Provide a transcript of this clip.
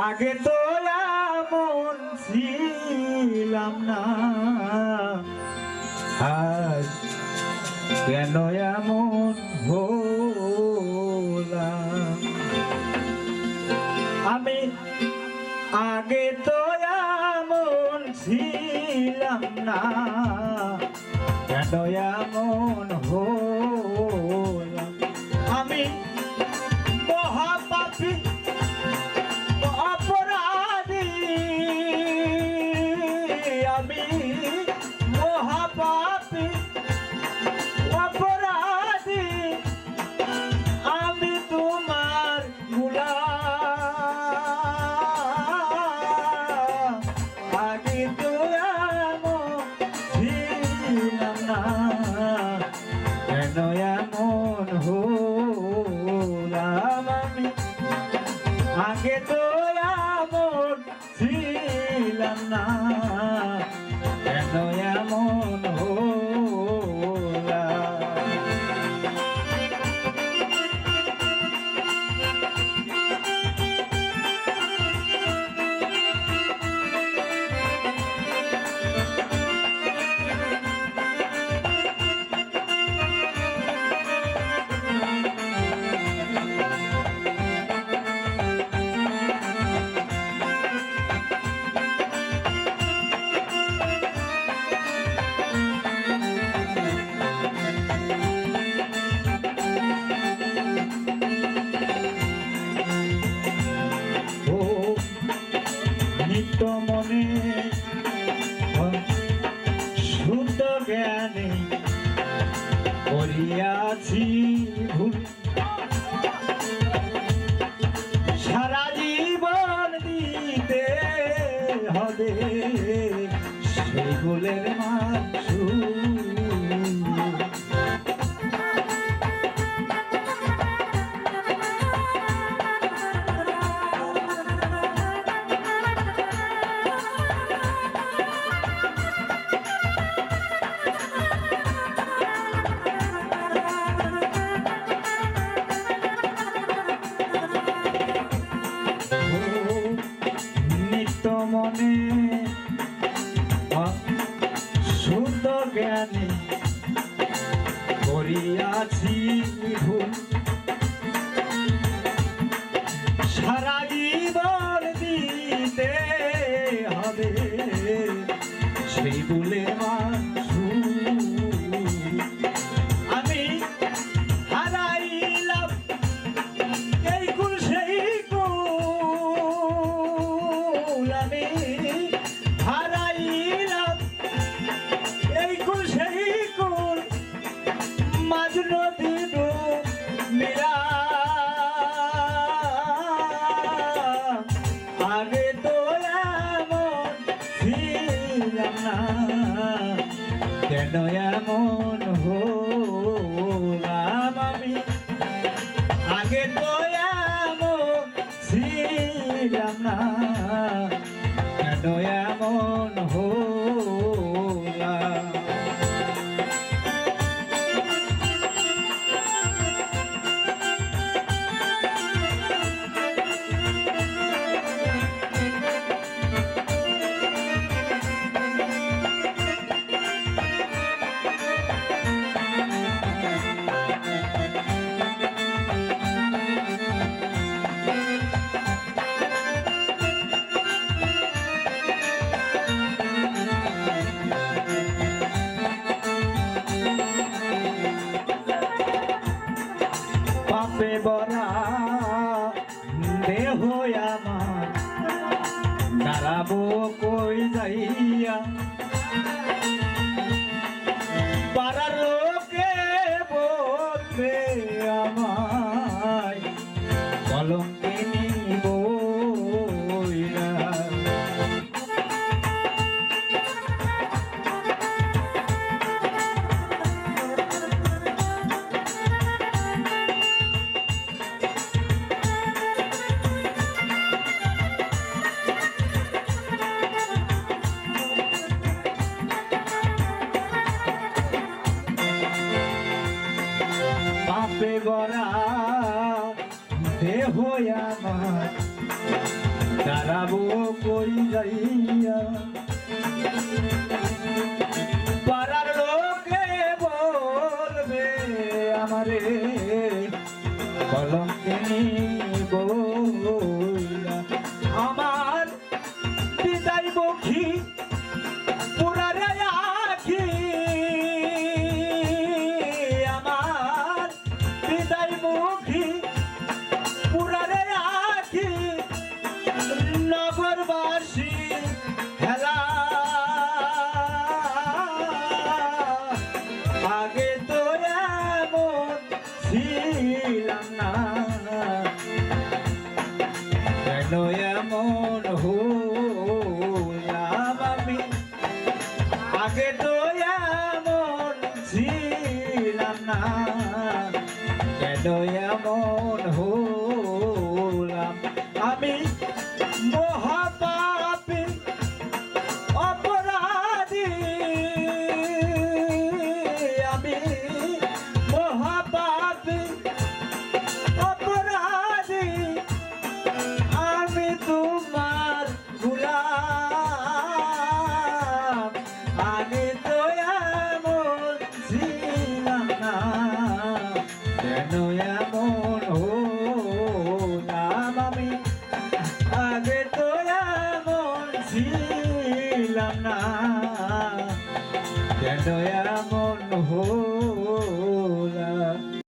আগে তো এমন ছিলাম না, আজ কেন এমন হলাম। আমি আগে তো এমন ছিলাম না, কেন এমন হলাম। আমি মহাপাপী অপরাধী, আমি মহাপাপী অপরাধী, আমি তোমার গোলাম। আগে তো এমন ছিলাম না, কেন এমন হলাম। আমি আগে তো এমন ছিলাম না, কেন এমন হলাম। নিত্য মনে শুদ্ধ জ্ঞানে করিয়াছি ভুল, সারা জীবন দিতে হবে সেই ভুলের মাসুল। নিত্য মনে শুদ্ধ জ্ঞানে করিয়াছি ভুল, সারা জীবন দিতে হবে সেই ভুলের মাসুল। আমি হারাইলাম এই কুল সেই কুল, আমি হারাইলাম এই কুল সেই কুল, মাঝ নদী ডুবিয়া। আগে তো এমন ছিলাম না, কেন এমন হলাম। আমি আগে তো এমন ছিলাম না, কেন এমন হলাম। পাপে বরা দেহ আমার, দাঁড়াবো কই যাইয়া। পাড়ার লোকে বলবে আমায় কলঙ্কিনী বইলা। পাপে গড়া দেহ আমার, দাঁড়াবো কই যাইয়া পাড়ার লোকে বলবে আমারে কলঙ্কিনী বইলা আমার বিদায় মুখী পুরারে আখি আমার বিদায় মুখী পুরারে আখি নগরবাসী হেলা আগে তো এমন ছিলাম না কেন এমন হলাম আমি আগে তো এমন ছিলাম না কেন এমন হলাম আমি মহাপাপী অপরাধী আমি মহাপাপী অপরাধী আমি তোমার গোলাম আমি তো এমন ছিলাম না কেন